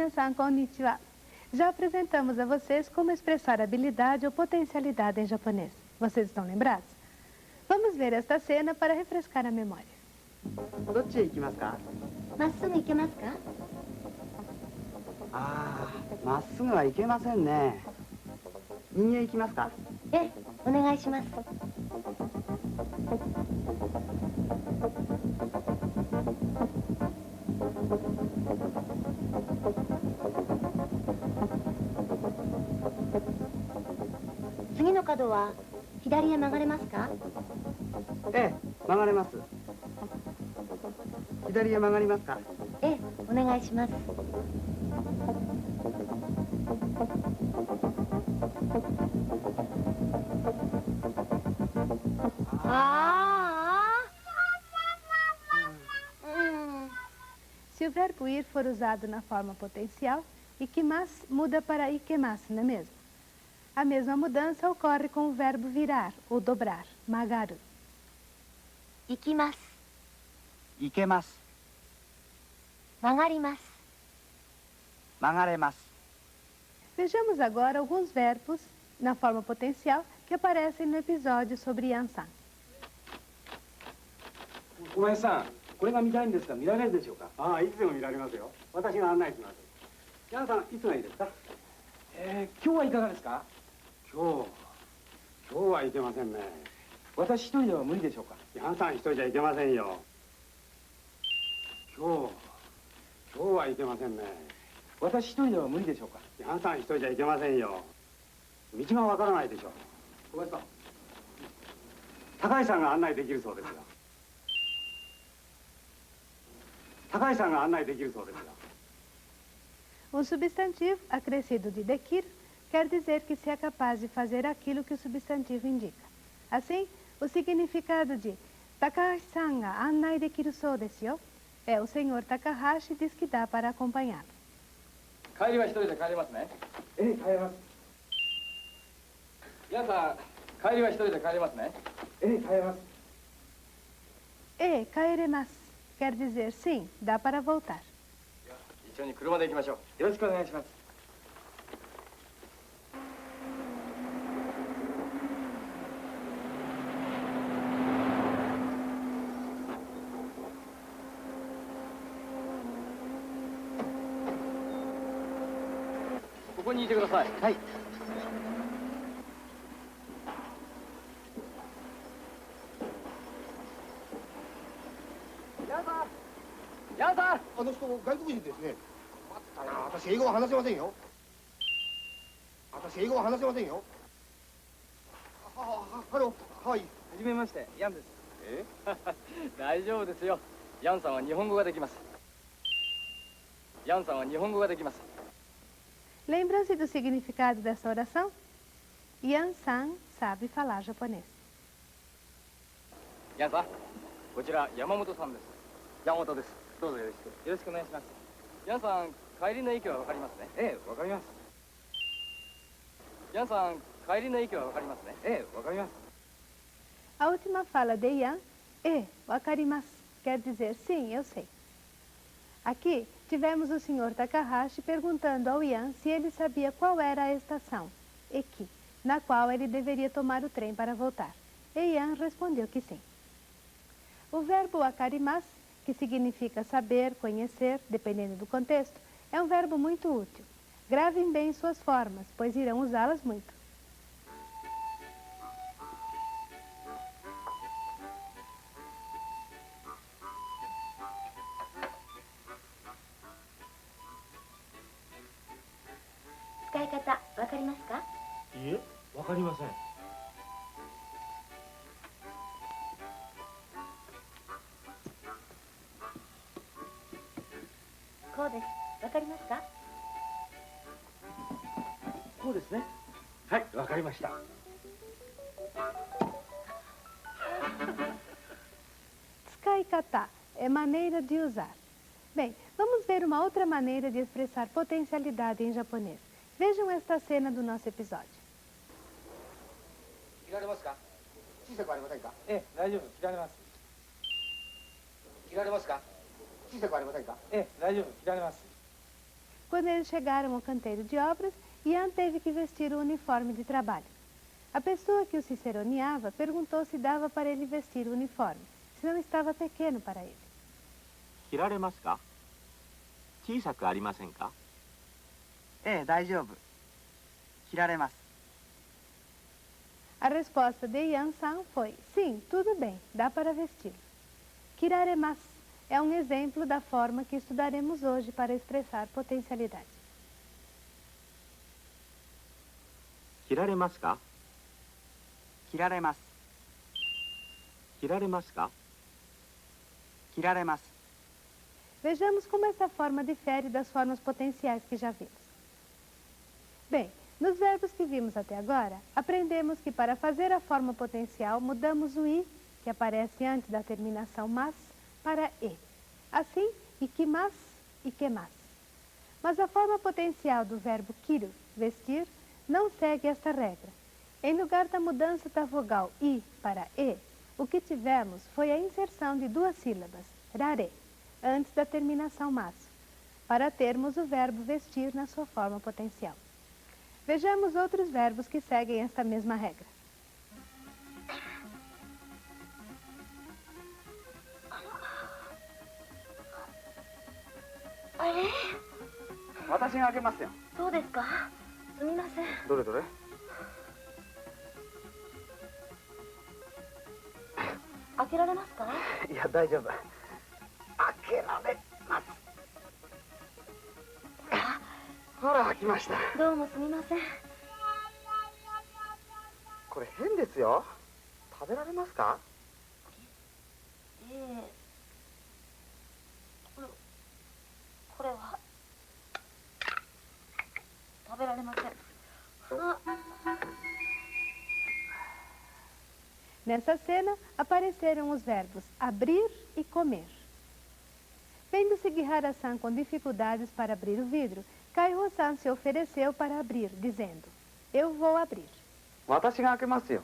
Minasan, konnichiwa. Já apresentamos a vocês como expressar habilidade ou potencialidade em japonês. Vocês estão lembrados? Vamos ver esta cena para refrescar a memória. どっちへ行きますか？まっすぐ行けますか？ああ、まっすぐは行けませんね。右へ行きますか？ええ、お願いします。次の角は左へ曲がれますか？ええ、曲がれます。左へ曲がりますか？ええ、お願いします。Se o verbo ir for usado na forma potencial, ikimasu muda para ikemasu, não é mesmo? A mesma mudança ocorre com o verbo virar ou dobrar, magaru. 行きます。行けます。曲がります。曲がれます。 Vejamos agora alguns verbos na forma potencial que aparecem no episódio sobre Yansan. 小林さん、これが見たいんですが見られるでしょうか？ああ、いつでも見られますよ。私が案内します。ヤンさん、いつがいいですか？今日はいかがですか？今日はいけませんね。私一人では無理でしょうか？ヤンさん一人じゃいけませんよ。今日はいけませんね。私一人では無理でしょうか？ヤンさん一人じゃいけませんよ。道がわからないでしょう。小林さん、高橋さんが案内できるそうですよ。高橋さんが案内できるそうですよ。 Um substantivo acrescido de dekir quer dizer que se é capaz de fazer aquilo que o substantivo indica. Assim, o significado de Takahashi-san ga annai dekiru sou desu yo é o senhor Takahashi diz que dá para acompanhá-lo. 帰りは一人で帰れますね。帰れます。皆さん、帰りは一人で帰れますね。帰れます。Kaeremasu quer dizer sim, dá para voltar. 一緒に車で行きましょう。よろしくお願いします。ここにいてください。はい。ヤンさん。あの人外国人ですね。まったな、私英語は話せませんよ。私英語は話せませんよ。ハロー、はい。はじめまして、ヤンです。大丈夫ですよ。ヤンさんは日本語ができます。ヤンさんは日本語ができます。 Lembram-se do significado dessa oração? Yan-san sabe falar japonês. ヤンさん、こちら山本さんです。山本です。どうぞよろしく。よろしくお願いします。ヤンさん、帰りの駅はわかりますね。ええ、わかります。ヤンさん、帰りの駅はわかりますね。ええ、わかります。 A última fala de Yan, wakarimasu, quer dizer sim, eu sei. Aqui tivemos o Sr. Takahashi perguntando ao Yan se ele sabia qual era a estação, Eki, na qual ele deveria tomar o trem para voltar. E Yan respondeu que sim. O verbo wakarimasu, que significa saber, conhecer, dependendo do contexto, é um verbo muito útil. Gravem bem suas formas, pois irão usá-las muito. Tsukainkata, わかりますか？いいえ、わかりません。こうです。わかりますか？こうですね。はい、わかりました。 Tsukaikata é maneira de usar. Bem, vamos ver uma outra maneira de expressar potencialidade em japonês. Vejam esta cena do nosso episódio. 切られますか？小さくありませんか？ええ、大丈夫、切られます。切られますか？小さくありませんか？ええ、大丈夫、切られます。Quando eles chegaram ao canteiro de obras, Ian teve que vestir o uniforme de trabalho. A pessoa que o ciceroneava perguntou se dava para ele vestir o uniforme, se não estava pequeno para ele. 着られますか？小さくありませんか？ええ、大丈夫。着られます。 A resposta de Ian-san foi: sim, tudo bem, dá para vesti-lo. Kiraremasu é um exemplo da forma que estudaremos hoje para expressar potencialidade. 着られますか？着られます。着られますか？着られます。 Vejamos como essa forma difere das formas potenciais que já vimos. Bem, nos verbos que vimos até agora, aprendemos que para fazer a forma potencial, mudamos o i, que aparece antes da terminação mas, para e. Assim, ikimasu, ikemasu. Mas a forma potencial do verbo kiru, vestir, não segue esta regra. Em lugar da mudança da vogal i para e, o que tivemos foi a inserção de duas sílabas, rare, antes da terminação mas, para termos o verbo vestir na sua forma potencial. Vejamos outros verbos que seguem esta mesma regra. あれ、私が開けますよ。そうですか。すみません。どれどれ。開けられますか？いや、大丈夫。開けられます。ほら、開きました。どうもすみません。これ変ですよ。食べられますか？ええ。これは食べられません。あ。 Nessa cena, apareceram os verbos abrir e comer. Vendo Sugihara-san com dificuldades para abrir o vidro, Kaiho-san se ofereceu para abrir, dizendo: eu vou abrir. 私が開けますよ。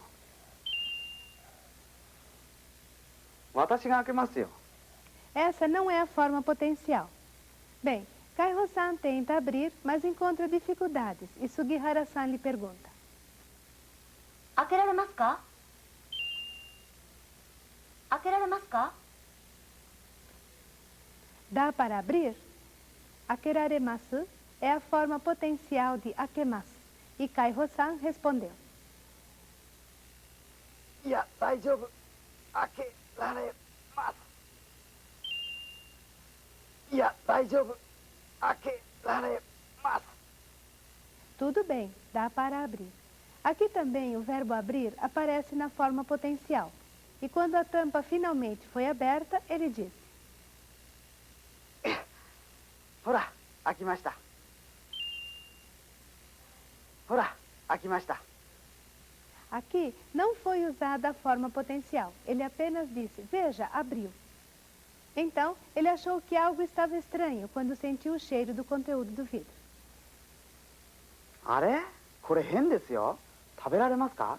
私が開けますよ。 Essa não é a forma potencial. Bem, Kaiho-san tenta abrir, mas encontra dificuldades e Sugihara-san lhe pergunta: 開けられますか？開けられますか？ dá para abrir? Akeraremasu é a forma potencial de akemasu e Kaiho-san respondeu: いや、大丈夫。開けられます。いや、大丈夫。開けられます。 tudo bem, dá para abrir. Aqui também o verbo abrir aparece na forma potencial. E quando a tampa finalmente foi aberta, ele disse: ほら、開きました。ほら、開きました。 aqui não foi usada a forma potencial. Ele apenas disse: veja, abriu. Então, ele achou que algo estava estranho quando sentiu o cheiro do conteúdo do vidro. あれ、これ変ですよ。食べられますか？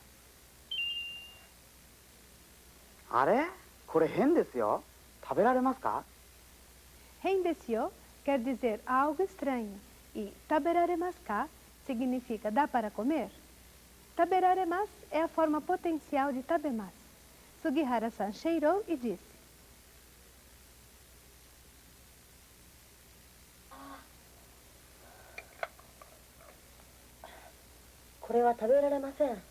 あれ、これ変ですよ。食べられますか？ Rendesyo quer dizer algo estranho e taberaremasu ka significa dá para comer. Taberaremasu é a forma potencial de tabemasu. Sugihara-san cheirou e disse: これは食べられません。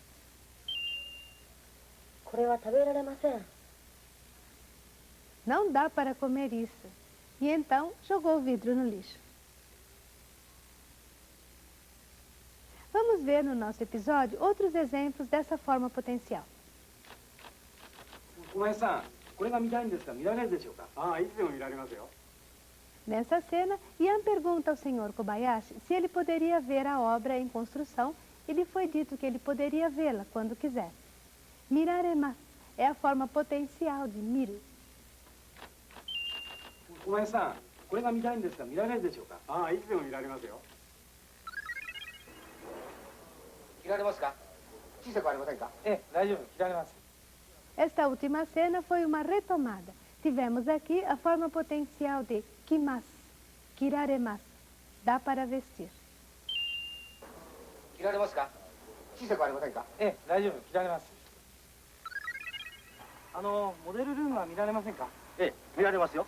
これは食べられません。 não dá para comer isso. E então jogou o vidro no lixo. Vamos ver no nosso episódio outros exemplos dessa forma potencial. 小林さん、これが見たいんですが見られるでしょうか？ああ、いつでも見られますよ。 Nessa cena, Ian pergunta ao Sr. Kobayashi se ele poderia ver a obra em construção e lhe foi dito que ele poderia vê-la quando quisesse. Miraremasu é a forma potencial de miru. 小林さん、これが見たいんですが見られるでしょうか？ああ、いつでも見られますよ。着られますか？小さくありませんか？ええ、大丈夫、着られます。 Esta última cena foi uma retomada. Tivemos aqui a forma potencial de kimasu, kiraremasu, dá para vestir. 着られますか？小さくありませんか？ええ、大丈夫、着られます。モデルルームは見られませんか？ええ、見られますよ。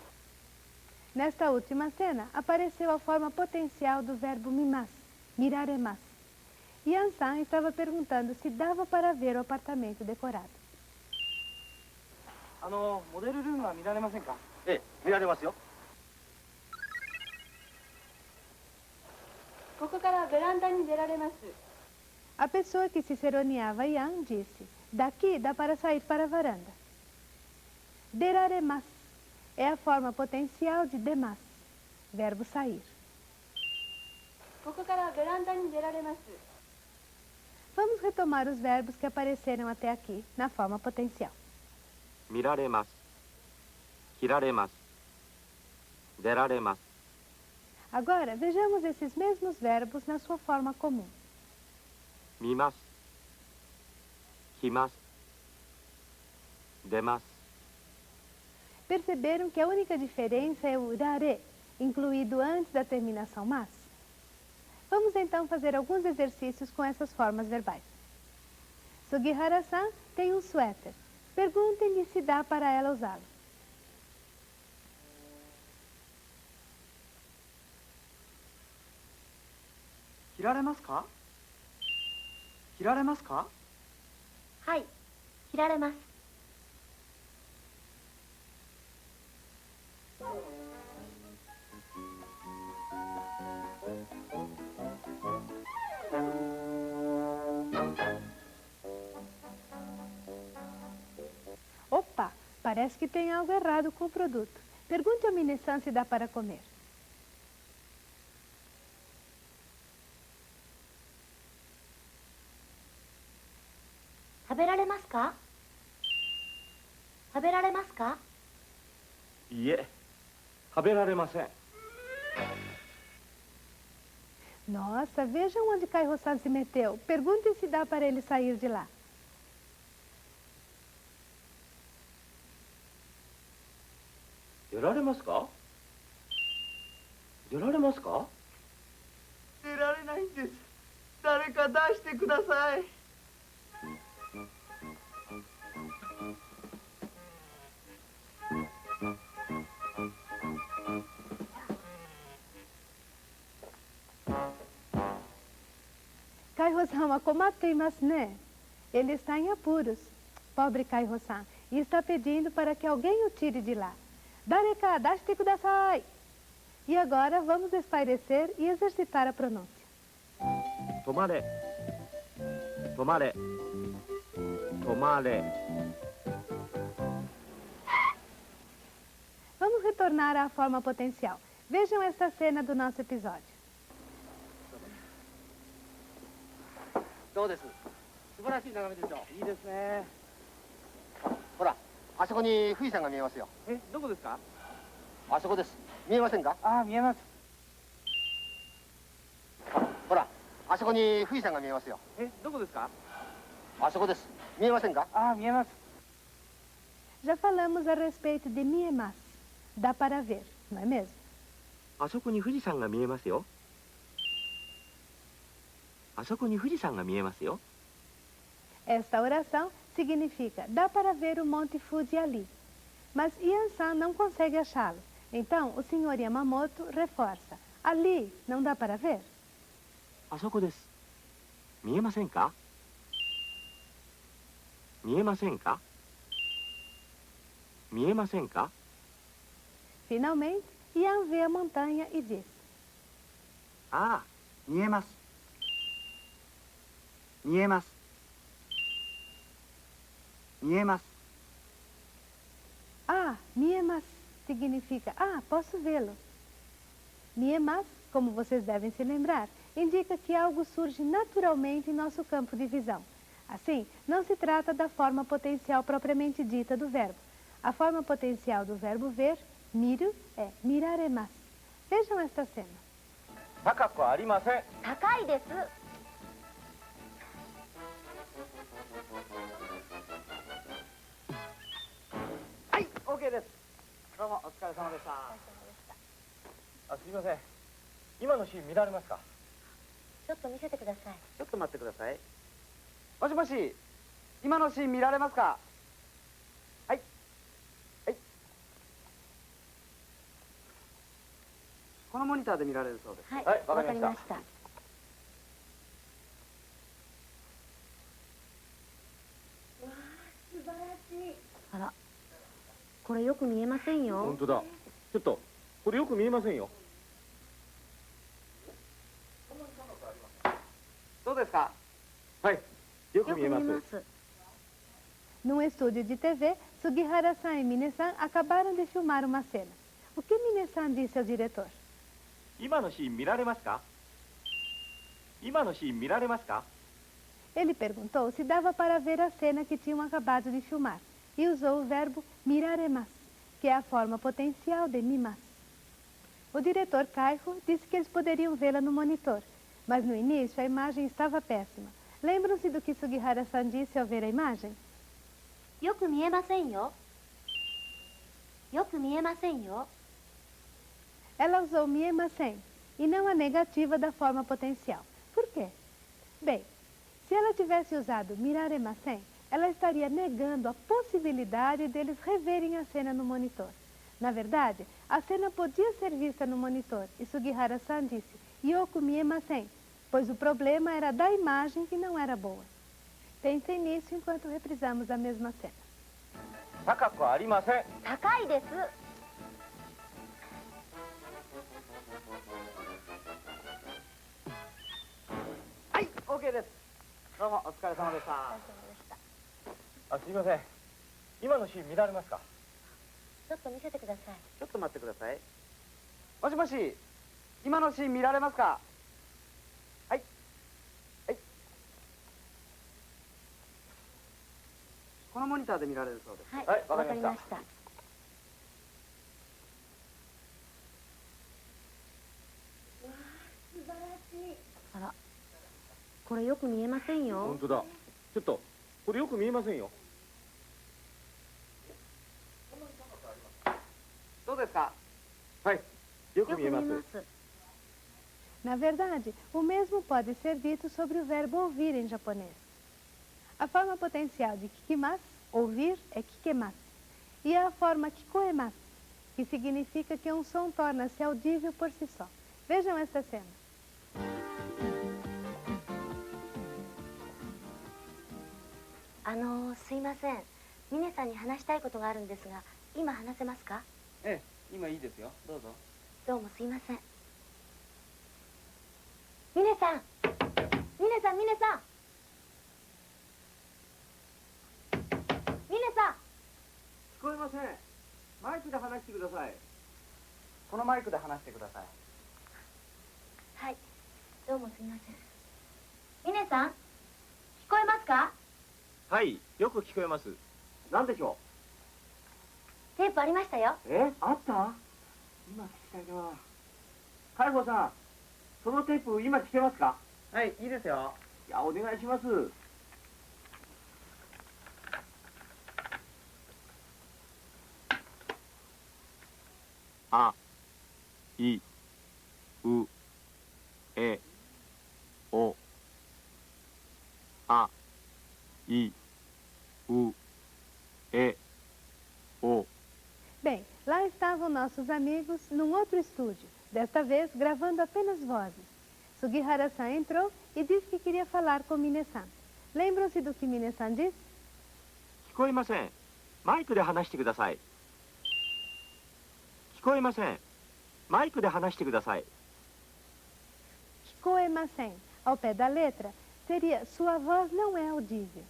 Nesta última cena, apareceu a forma potencial do verbo mimas, miraremas. Yan-san estava perguntando se dava para ver o apartamento decorado. モデルルームは見られませんか？ええ、見られますよ。 ここからベランダに出られます。 A pessoa que ciceroneava Yan disse: daqui dá para sair para a varanda. Deraremas é a forma potencial de demas, verbo sair. ここからベランダに出られます。 Vamos retomar os verbos que apareceram até aqui na forma potencial. 見られます。着られます。出られます。 Agora, vejamos esses mesmos verbos na sua forma comum. 見ます。着ます。出ます。 Perceberam que a única diferença é o rare, incluído antes da terminação mas? Vamos então fazer alguns exercícios com essas formas verbais. Sugihara-san tem um suéter. Perguntem-lhe se dá para ela usá-lo. 着られますか？着られますか？はい、着られます。 Opa, parece que tem algo errado com o produto. Pergunte ao Mine-san se dá para comer. 食べられますか？食べられますか？いいえ、食べられません。 Nossa, vejam onde Kairo-san se meteu. Perguntem se dá para ele sair de lá. 出られますか？出られますか？出られないんです。誰か出してください。 Kairo-san akomateimasu ne. Ele está em apuros. Pobre Kairo-san. E está pedindo para que alguém o tire de lá. Dareka, dashite kudasai. E agora vamos espairecer e exercitar a pronúncia. 止まれ。止まれ。止まれ。 Vamos retornar à forma potencial. Vejam esta cena do nosso episódio. どうです？素晴らしい眺めでしょう。いいですね。ほら、あそこに富士山が見えますよ。え、どこですか？あそこです。見えませんか？ああ、見えます。ほら、あそこに富士山が見えますよ。え、どこですか？あそこです。見えませんか？ああ、見えます。 Já falamos a respeito de miemas. Dá para ver, não é mesmo? あそこに富士山が見えますよ。あそこに富士山が見えますよ。 Esta oração significa dá para ver o Monte Fuji ali. Mas Yan-san não consegue achá-lo. Então, o Sr. Yamamoto reforça. Ali não dá para ver? あそこです。見えませんか？見えませんか？見えませんか？ Finalmente, Yan vê a montanha e diz: ああ、見えます。見えます。見えます。 Ah, miemas significa ah, posso vê-lo. Miemas, como vocês devem se lembrar, indica que algo surge naturalmente em nosso campo de visão. Assim, não se trata da forma potencial propriamente dita do verbo. A forma potencial do verbo ver, miru, é miraremas. Vejam esta cena. 高くありません。高いです。 はい、OK です。どうもお疲れ様でした。あ、すみません。今のシーン見られますか？ちょっと見せてください。ちょっと待ってください。もしもし、今のシーン見られますか？はい。はい。このモニターで見られるそうです。はい、はいわかわかりましりました。あら、これよく見えませんよ。本当だ。ちょっとこれよく見えませんよ。どうですか？はい、よくよく見えます。見えます。 Num estúdio de TV, Sugihara-san e Mine-san acabaram de filmar uma cena. O que Mine-san disse ao diretor? 今のシーン見られますか？今のシーン見られますか？ Ele perguntou se dava para ver a cena que tinham acabado de filmar e usou o verbo miraremas, que é a forma potencial de mimas. O diretor Kaiho disse que eles poderiam vê-la no monitor, mas no início a imagem estava péssima. Lembram-se do que Sugihara-san disse ao ver a imagem? よく見えませんよ。よく見えませんよ。 Ela usou miemasen e não a negativa da forma potencial. Por quê? Bem, se ela tivesse usado miraremasen, ela estaria negando a possibilidade deles reverem a cena no monitor. Na verdade, a cena podia ser vista no monitor e Sugihara-san disse Yoku miemasen, pois o problema era da imagem que não era boa. Pensem nisso enquanto reprisamos a mesma cena. 高くありません。高いです。はい、OK です。どうもお疲れ様でした。あ、すいません。今のシーン見られますか？ちょっと見せてください。ちょっと待ってください。もしもし、今のシーン見られますか？はい。はい。このモニターで見られるそうです。はい、はいわかりましたわかりました。あら、これよく見えませんよ本。当だ。ちょっとこれよく見えませんよ。どうですか？はい、よくよく見えます。見えます。 Na verdade, o mesmo pode ser dito sobre o verbo ouvir em japonês. A forma potencial de kikimasu, ouvir, é kikemasu. E a forma kikoemasu, que significa que um som torna-se audível por si só. Vejam esta cena. すいません。ミネさんに話したいことがあるんですが、今話せますか？ええ、今いいですよ。どうぞ。どうもすいません。ミネさん、ミネさん、ミネさん、ミネさん。聞こえません。マイクで話してください。このマイクで話してください。はい、どうもすみません。ミネさん、聞こえますか？はい、よく聞こえます。なんでしょテープありましたよ。う？あった？今聞きたいな。海保さん、そのテープ今聞けますか？はい、いいですよ。いや、お願いします。あ、い、う、え、お。あ、い、う、え、お。 Bem, lá estavam nossos amigos num outro estúdio, desta vez gravando apenas vozes. Sugihara-san entrou e disse que queria falar com Mine-san. Lembram-se do que Mine-san disse? 聞こえません。マイクで話してください。聞こえません。マイクで話してください。 Kikoemasen, ao pé da letra, seria sua voz não é audível.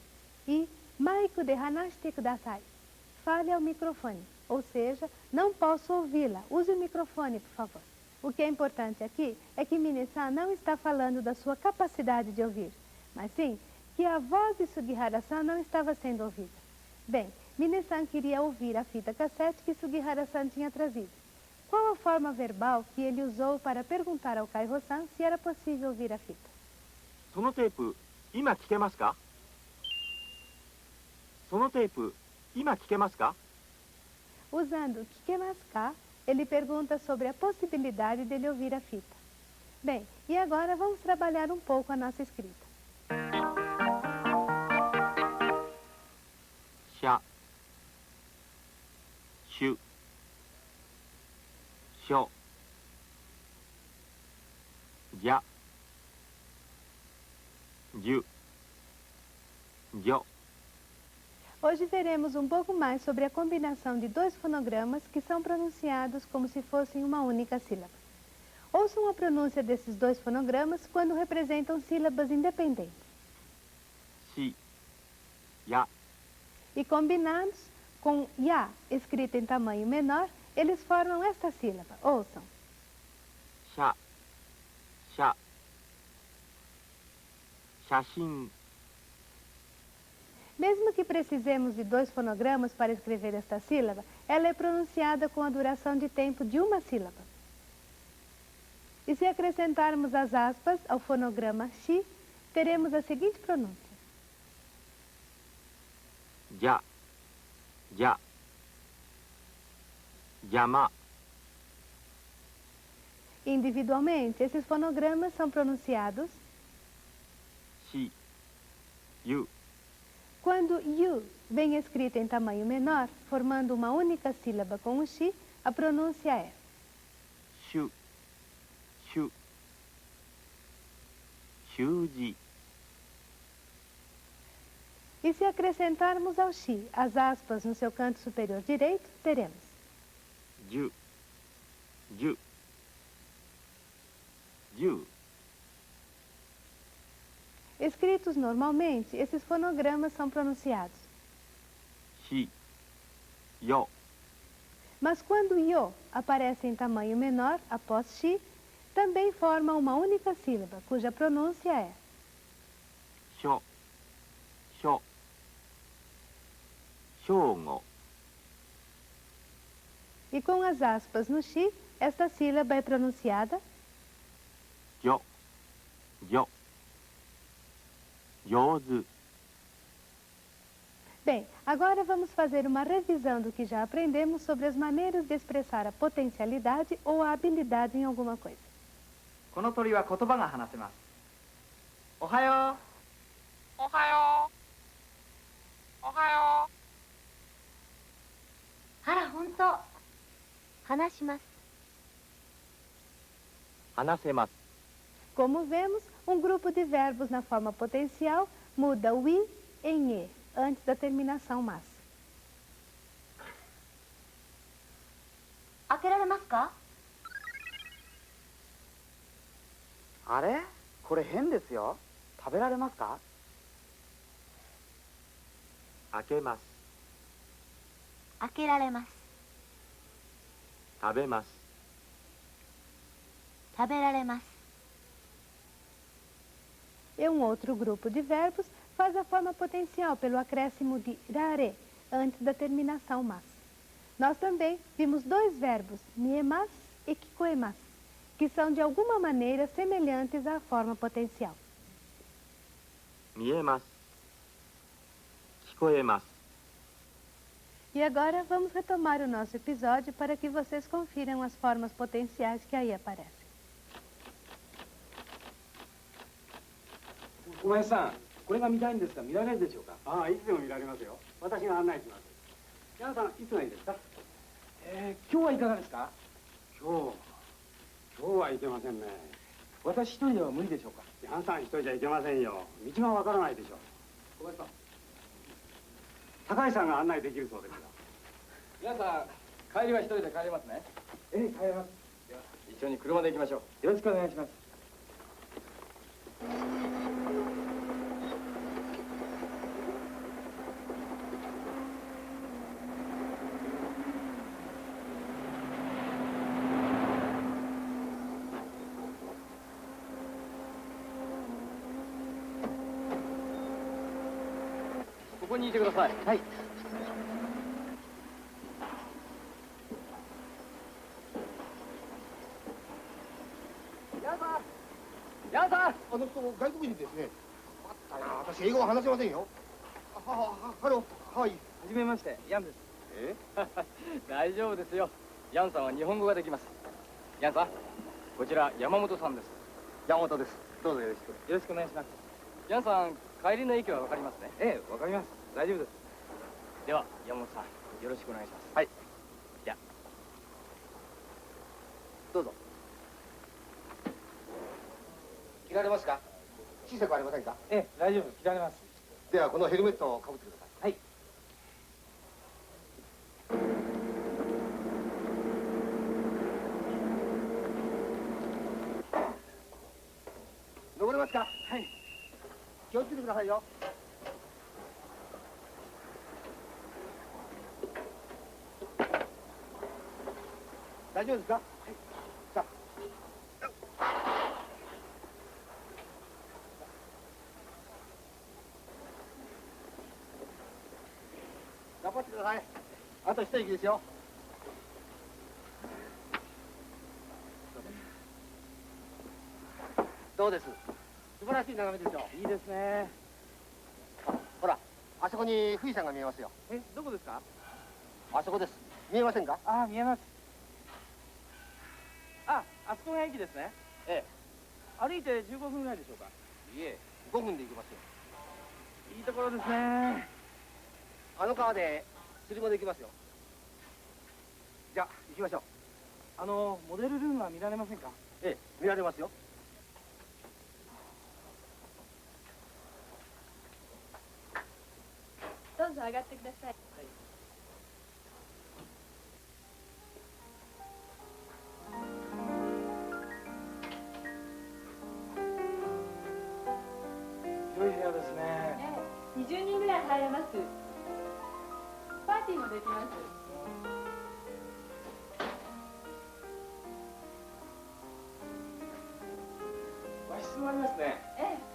E Maiko de Hanashite kudasai, fale ao microfone, ou seja, não posso ouvi-la, use o microfone, por favor. O que é importante aqui é que Mine-san não está falando da sua capacidade de ouvir, mas sim que a voz de Sugihara-san não estava sendo ouvida. Bem, Mine-san queria ouvir a fita cassete que Sugihara-san tinha trazido. Qual a forma verbal que ele usou para perguntar ao Kaiho-san se era possível ouvir a fita? そのテープ、今聞けますか？そのテープ、今聞けますか？ Usando kikemasu ka, ele pergunta sobre a possibilidade dele ouvir a fita. Bem, e agora vamos trabalhar um pouco a nossa escrita. しゃしゅしょじゃじゅじょ Hoje veremos um pouco mais sobre a combinação de dois fonogramas que são pronunciados como se fossem uma única sílaba. Ouçam a pronúncia desses dois fonogramas quando representam sílabas independentes. しや E combinados com ya, escrita em tamanho menor, eles formam esta sílaba. Ouçam. しゃしゃ写真 Mesmo que precisemos de dois fonogramas para escrever esta sílaba, ela é pronunciada com a duração de tempo de uma sílaba. E se acrescentarmos as aspas ao fonograma shi, teremos a seguinte pronúncia. じゃじゃ邪魔 Individualmente, esses fonogramas são pronunciados しゆ quando yu vem escrito em tamanho menor, formando uma única sílaba com o shi, a pronúncia é しゅしゅ習字 E se acrescentarmos ao shi as aspas no seu canto superior direito, teremos じゅじゅじゅ Escritos normalmente, esses fonogramas são pronunciados. しよ Mas quando yo aparece em tamanho menor, após shi, também forma uma única sílaba, cuja pronúncia é しょしょ正午 E com as aspas no shi, esta sílaba é pronunciada よよ上手 Bem, agora vamos fazer uma revisão do que já aprendemos sobre as maneiras de expressar a potencialidade ou a habilidade em alguma coisa. この鳥は言葉が話せます。おはよう。おはよう。おはよあら、本当。話します。話せます Como vemos, um grupo de verbos na forma potencial muda o i em e, antes da terminação mas. 開けられますか？あれこれ変ですよ。食べられますか？開けます開けられます。食べます 食べられます。 E um outro grupo de verbos faz a forma potencial pelo acréscimo de rare, antes da terminação mas. Nós também vimos dois verbos, miemas e kikoemas, que são de alguma maneira semelhantes à forma potencial. 見えます聞こえます E agora vamos retomar o nosso episódio para que vocês confiram as formas potenciais que aí aparecem. 小林さん、これが見たいんですが見られるでしょうか。ああ、いつでも見られますよ。私が案内します。ヤンさん、いつがいいですか？今日はいかがですか。今日はいけませんね。私一人では無理でしょうか。ヤンさん一人じゃいけませんよ。道がわからないでしょ。小林さん、高橋さんが案内できるそうですが。皆さん帰りは一人で帰れますね。帰れます。では一緒に車で行きましょう。よろしくお願いします。ここにいてください。はい。ヤンさん。あの人外国人ですね。まったな、私英語は話せませんよ。ハロー、はい。はじめまして、ヤンです。大丈夫ですよ。ヤンさんは日本語ができます。ヤンさん、こちら山本さんです。山本です。どうぞよろしく。よろしくお願いします。ヤンさん、帰りの駅はわかりますね。ええ、わかります。大丈夫です。では、山本さん、よろしくお願いします。はい。じゃあ。どうぞ。着られますか？小さくありませんか？ええ、大丈夫。着られます。ではこのヘルメットをかぶってください。はい。登れますか？はい。気をつけてくださいよ。大丈夫ですか？はい。さあ。頑張ってください。あと一息ですよ。どうです？素晴らしい眺めでしょう。いいですね。ほら、あそこに富士山が見えますよ。え、どこですか？あそこです。見えませんか？ああ、見えます。あ、あそこが駅ですね。ええ。歩いて15分ぐらいでしょうか。いえ、5分で行けますよ。いいところですね。あの川で釣りもできますよ。じゃあ、行きましょう。モデルルームは見られませんか？ええ、見られますよ。どうぞ上がってください。広い部屋ですね。 20人ぐらい入れます。パーティーもできます。和室もありますね。ええ。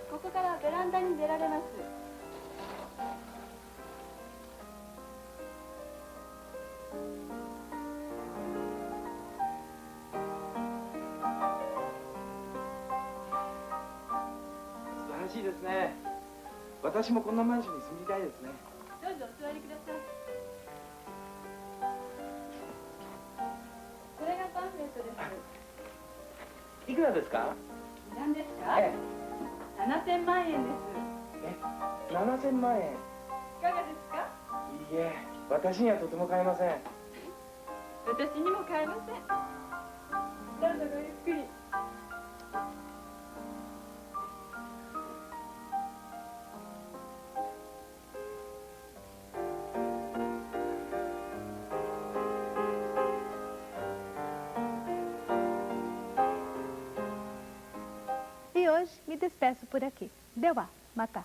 ここからベランダに出られます。素晴らしいですね。私もこんなマンションに住みたいですね。どうぞお座りください。これがパンフレットです。いくらですか？何ですか？え7000万円です。え、7000万円。いかがですか？いいえ、私にはとても買えません。私にも買えません。どうぞごゆっくり。E hoje me despeço por aqui. Deu a matar.